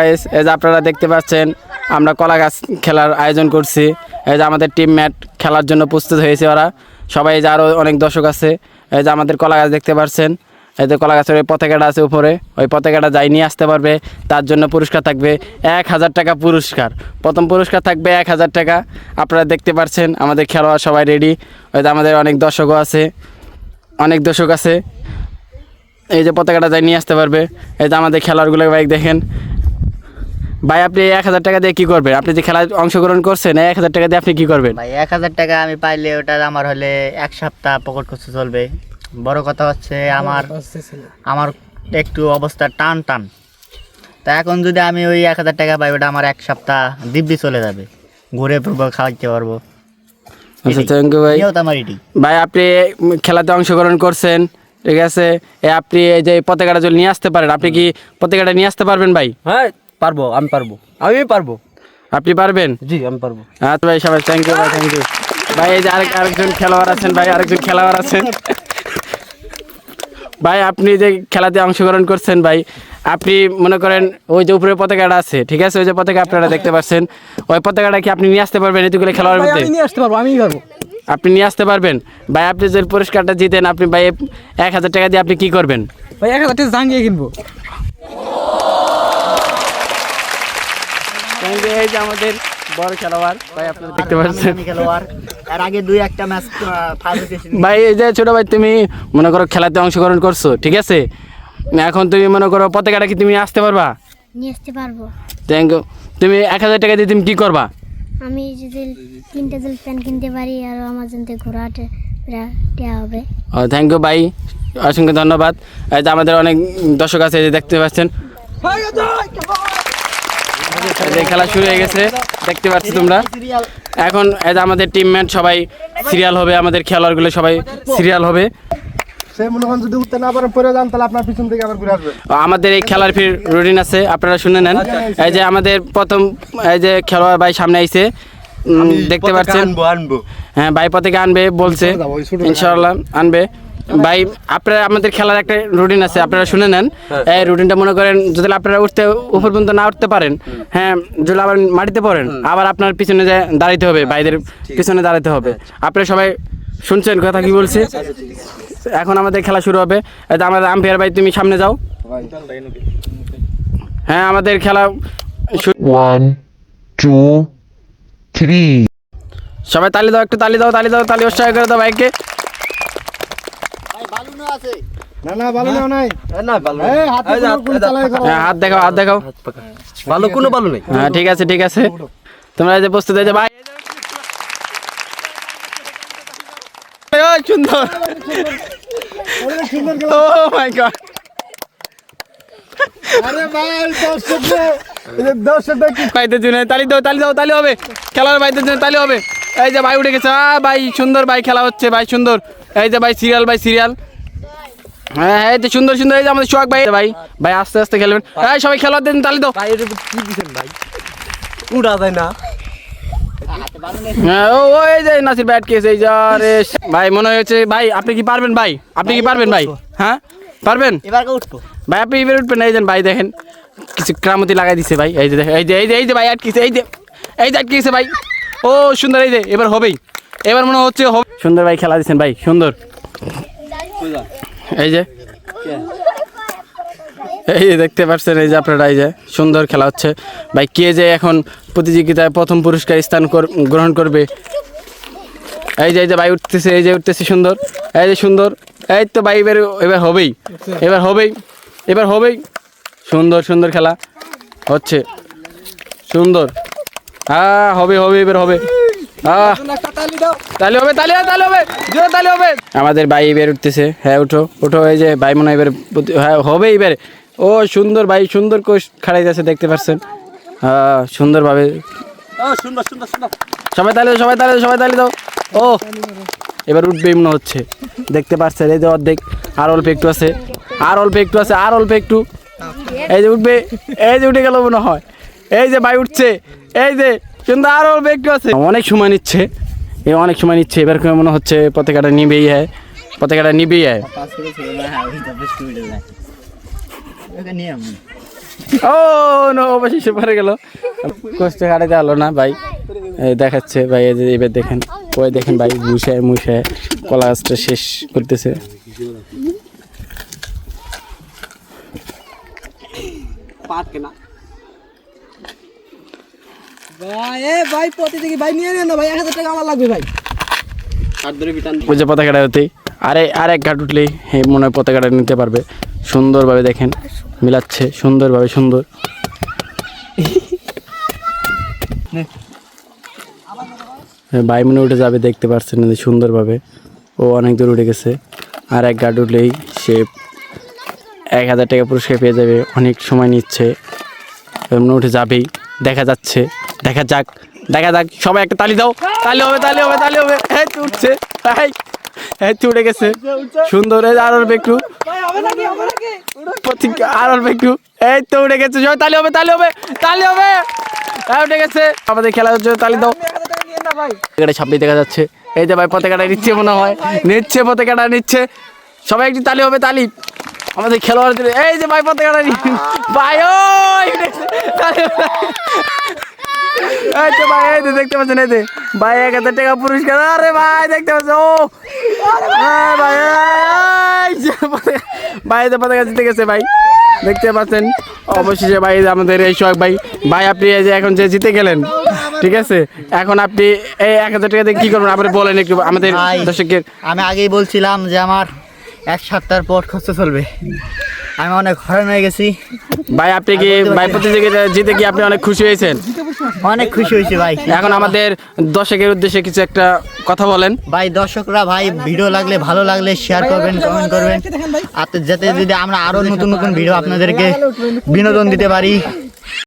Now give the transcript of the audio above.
Guys এই যে আপনারা দেখতে পাচ্ছেন আমরা কলা গাছ খেলার আয়োজন করছি। এই যে আমাদের টিমমেট খেলার জন্য প্রস্তুত হয়েছে ওরা সবাই। এই যে আরও অনেক দর্শক আছে। এই যে আমাদের কলা গাছ দেখতে পাচ্ছেন। এই যে কলা গাছের ওই পতাকাটা আছে উপরে, ওই পতাকাটা যাই নিয়ে আসতে পারবে তার জন্য পুরস্কার থাকবে 1000 টাকা পুরস্কার। প্রথম পুরস্কার থাকবে 1000 টাকা। আপনারা দেখতে পাচ্ছেন আমাদের খেলোয়াড় সবাই রেডি। ওই যে আমাদের অনেক দর্শকও আছে, অনেক দর্শক আছে। এই যে পতাকাটা যাই নিয়ে আসতে পারবে। এই যে আমাদের খেলোয়াড়গুলো ভাই দেখেন। ভাই আপনি 1000 টাকা দিয়ে কী করবেন? আপনি যে খেলায় অংশগ্রহণ করছেন 1000 টাকা দিয়ে আপনি কী করবেন? ভাই 1000 টাকা আমি পাইলে ওটা আমার হলে 1 সপ্তাহ পকেট খরচ চলবে। বড় কথা হচ্ছে আমার একটু অবস্থা টান তা এখন যদি আমি ওই 1000 টাকা পাই ওটা আমার 1 সপ্তাহ দিব্যি চলে যাবে, ঘুরে পড়বো, খাওয়াইতে পারবো। আচ্ছা থ্যাংক ইউ ভাই। ভাই আপনি খেলাতে অংশগ্রহণ করছেন, ঠিক আছে। আপনি এই যে পতাকাটা যদি নিয়ে আসতে পারেন, আপনি কি পতাকাটা নিয়ে আসতে পারবেন ভাই? হ্যাঁ পারবো, আমি পারবো। আপনি পারবেন? জি আমি পারবো। আচ্ছা ভাই সবাই থ্যাংক ইউ ভাই, থ্যাংক ইউ ভাই। এই যে আরেকজন খেলোয়াড় আছেন ভাই, আরেকজন খেলোয়াড় আছেন ভাই। আপনি যে খেলাতে অংশগ্রহণ করছেন ভাই, আপনি মনে করেন ওই যে উপরে পতাকাটা আছে, ঠিক আছে, ওই যে পতাকা আপনারা দেখতে পাচ্ছেন, ওই পতাকাটা কি আপনি নিয়ে আসতে পারবেন এতগুলো খেলোয়াড়ের মধ্যে? নিয়ে আসতে পারবো, আমি পারবো। আপনি নিয়ে আসতে পারবেন ভাই? আপনি যে পুরস্কারটা জিতেন, আপনি ভাই 1000 টাকা দিয়ে আপনি কি করবেন? ভাই 1000 টাকা জাঙ্গিয়ে কিনবো। এই যে আমাদের বড় খেলোয়াড় ভাই, আপনারা দেখতে পাচ্ছেন খেলোয়াড় এর আগে 2-1টা ম্যাচ ভাই। এই যে ছোট ভাই তুমি মনে করো খেলাতে অংশগ্রহণ করছো, ঠিক আছে, এখন তুমি মনে করো পতাকাটা কি তুমি আসতে পারবা? নিয়ে আসতে পারবো। Thank you. তুমি 1000 টাকা দিয়ে তুমি কি করবা? আমি যদি 3টা জল প্যান কিনতে পারি আর আমার জন্য ঘোরাটা হবে। ও থ্যাংক ইউ ভাই, অসংখ্য ধন্যবাদ। এই যে আমাদের অনেক দর্শক আছে, এই যে দেখতে পাচ্ছেন। এই যে খেলা শুরু হয়ে গেছে, দেখতে পাচ্ছ তোমরা। এখন এই যে আমাদের টিমমেট সবাই সিরিয়াল হবে, আমাদের খেলোয়াড়গুলো সবাই সিরিয়াল হবে। যদি উঠতে না পারেন পরে যান তাহলে আপনার পিছন থেকে আবার ঘুরে আসবে। আমাদের এই খেলার ফির রুটিন আছে, আপনারা শুনে নেন। এই যে আমাদের প্রথম এই যে খেলোয়াড় ভাই সামনে আইছে, দেখতে পাচ্ছেন। হ্যাঁ ভাই পতাকা আনবে বলছে, ইনশাআল্লাহ আনবে ভাই। আপনারা আমাদের খেলার একটা রুটিন আছে, আপনারা শুনে নেন। এই রুটিনটা মনে করেন যদি আপনারা উঠতে উপর পর্যন্ত না উঠতে পারেন, হ্যাঁ, যদি আবার মাটিতে পড়েন, আবার আপনার পিছনে যে দাঁড়াইতে হবে, ভাইদের পিছনে দাঁড়াতে হবে। আপনারা সবাই শুনছেন কথা কি বলছে? এখন আমাদের খেলা শুরু হবে। এটা আমাদের আম্পায়ার ভাই, তুমি সামনে যাও। হ্যাঁ আমাদের খেলা 1 2 3 সবাই তালি দাও, একটু তালি দাও, তালি উৎসাহ করে দাও ভাইকে। না না ভালো নাই না ভালো। হ্যাঁ হাত দেখাও। ভালো কোনো ভালো নেই। হ্যাঁ ঠিক আছে তোমরা এই যে প্রস্তুত হয়ে যাও ভাই। সুন্দর, ও মাই গড। আরে ভাই দর্শক ভাইদের জন্য তালি দাও, তালি হবে। খেলার ভাইদের জন্য তালি হবে। এই যে ভাই উঠে গেছে, ভাই সুন্দর, ভাই খেলা হচ্ছে ভাই সুন্দর। এই যে ভাই সিরিয়াল। হ্যাঁ এই যে সুন্দর, এই যে আমাদের সোহাগ ভাই। ভাই আস্তে আস্তে খেলবেন। এই সবাই খেলোয়াড় দেন তালি দাও। ভাই এটা কি দিবেন ভাই? উড়া যায় না। হ্যাঁ ও এই যে নাসির ব্যাট কেস। এই যে রে ভাই মনে হচ্ছে ভাই আপনি কি পারবেন ভাই? হ্যাঁ পারবেন? এবার উঠবো ভাই, আপনি এবার উঠবেন। এই যে ভাই দেখেন কিছু ক্রামতি লাগাই দিছে ভাই। এই যে দেখেন, এই যে ভাই আটকেছে, এই যে আটকেছে ভাই। ও সুন্দর, এই যে এবার হবেই, এবার মনে হচ্ছে সুন্দর ভাই খেলা দিচ্ছেন ভাই, সুন্দর। এই যে দেখতে পাচ্ছেন, এই যে আপনারা এই যে সুন্দর খেলা হচ্ছে ভাই। কে যে এখন প্রতিযোগিতায় প্রথম পুরস্কার স্থান গ্রহণ করবে। এই যে ভাই উঠতেছে, সুন্দর, এই যে সুন্দর। এই তো ভাই এবার হবেই। সুন্দর খেলা হচ্ছে, সুন্দর। হবে এবার হবে। তালি হবে, জোরে তালি হবে। আমাদের ভাই এবার উঠতেছে। হ্যাঁ উঠো। এই যে ভাই মনে হয় এবার হ্যাঁ হবে এবারে। ও সুন্দর ভাই, সুন্দর কোষ খাড়াই যাচ্ছে, দেখতে পাচ্ছেন। সুন্দরভাবে সবাই তালি দাও। ও এবার উঠবেই মনে হচ্ছে, দেখতে পাচ্ছেন। এই যে অর্ধেক, আর অল্প একটু আছে। এই যে উঠবে, এই যে উঠে গেল মনে হয়। এই যে ভাই উঠছে, এই যে কিন্তু আর অল্প একটু আছে। অনেক সময় নিচ্ছে, এবার মনে হচ্ছে পতাকাটা নিবেই। ও নো অবশেষে পড়ে গেল, কষ্ট কাটাতে হলো না ভাই। এই দেখাচ্ছে ভাই, এই যে এবার দেখেন, ওই দেখেন ভাই মুশায় মুশায় কলা গাছটা শেষ করতেছে। ভাই প্রতিদিন ভাই নিয়ে নেন না ভাই, 1000 টাকা আমার লাগবে ভাই। ওই যে পতাকাটা হতেই আর এক ঘাট উঠলেই মনে হয় পতাকাটা নিতে পারবে। সুন্দরভাবে দেখেন মিলাচ্ছে, সুন্দরভাবে সুন্দর। ভাই মনে উঠে যাবে, দেখতে পাচ্ছেন না সুন্দরভাবে, ও অনেক দূর উঠে গেছে। আর এক ঘাট উঠলেই সে 1000 টাকা পুরস্কার পেয়ে যাবে। অনেক সময় নিচ্ছে, মনে উঠে যাবেই, দেখা যাচ্ছে, দেখা যাক দেখা যাক। সবাই একটা তালি দাও, তালি হবে তালি হবে তালি হবে। এই তো উঠছে, এই তো উঠে গেছে, সুন্দর। এই আর অল্প একটু, আর অল্প একটু, এই তো উঠে গেছে। সবাই তালি হবে তালি হবে তালি হবে। উঠে গেছে, আমাদের খেলার জন্য তালি দাও। পতাকাটা সামনে দেখা যাচ্ছে, এই যে ভাই পতাকাটা নিচ্ছে, মনে হয় নিচ্ছে, পতাকাটা নিচ্ছে। সবাই একটু তালি হবে তালি আমাদের খেলোয়াড়দের। এই যে ভাই পতাকাটা ভাই, ওই তালি হবে। এই তো ভাই, এই যে দেখতে পাচ্ছেন, এই যে ভাই 1000 টাকা পুরস্কার। আরে ভাই দেখতে পাচ্ছেন, ও ভাই, এই যে ভাই যে পতাকা জিতে গেছে ভাই, দেখতে পাচ্ছেন। অবশেষে ভাই আমাদের এই সোহাগ ভাই, ভাই আপনি এই যে এখন যে জিতে গেলেন, ঠিক আছে, এখন আপনি এই 1000 টাকা দিয়ে কি করবেন আপনি বলেন একটু আমাদের ভাই, দর্শকের। আমি আগেই বলছিলাম যে আমার 1 সপ্তাহের পর খরচ চলবে। আমি অনেক হয়রান হয়ে গেছি ভাই আপনি কি ভাই প্রতিযোগিতা জিতে কি আপনি অনেক খুশি হয়েছেন? অনেক খুশি হয়েছি ভাই। এখন আমাদের দর্শকের উদ্দেশ্যে কিছু একটা কথা বলেন। ভাই দর্শকরা, ভাই ভিডিও লাগলে ভালো লাগলে শেয়ার করবেন, কমেন্ট করবেন, যাতে যদি আমরা আরো নতুন নতুন ভিডিও আপনাদেরকে বিনোদন দিতে পারি।